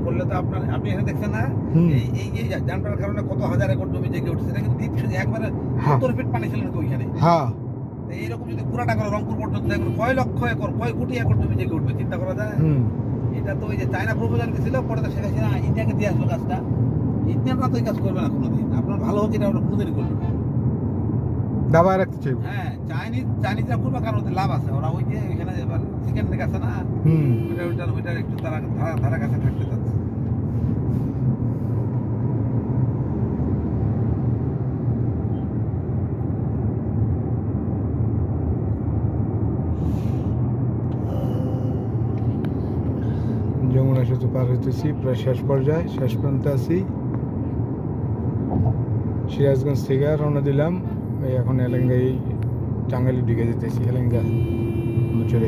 করলে তো আপনার আপনি এখানে দেখছেন না এই যে জামটার কারণে কত হাজার একর জমি জেগে উঠছে, এটা কিন্তু দ্বীপ শুধু একবারে 70 ফিট পানি ছিল নাকি ওইখানে। হ্যাঁ এইরকম যদি পুরাটা করে রংপুর পর্যন্ত একবার কয় লক্ষ একর কয় কোটি একর জমি জেগে উঠবে চিন্তা করা যায়। এটা তো ওই যে চায়না প্রপোজাল দিয়েছিল, পরে তো শেখ হাসিনা ইন্ডিয়াকে দিয়ে আসলো কাজটা। ইন্ডিয়ানরা তো এই কাজ করবে না কোনোদিন, আপনার ভালো হোক এটা ওরা কোনোদিনই করবে না। দাবায় রাখতে চাইব। হ্যাঁ চাইনিজরা করবে, কারণ ওদের লাভ আছে, ওরা ওই যে ওইখানে এবার চিকেন লেগ আছে না, ওইটার একটু তারা ধারা কাছে থাকতে চাচ্ছে। যমুনা সেতু পার হইতেছি, প্রায় শেষ পর্যায়ে, শেষ প্রান্তে আছি। সিরাজগঞ্জ থেকে রওনা দিলাম, এই এখন এলেঙ্গাই টাঙ্গাইলে ঢুকে যেতেছি, এলেঙ্গা চলে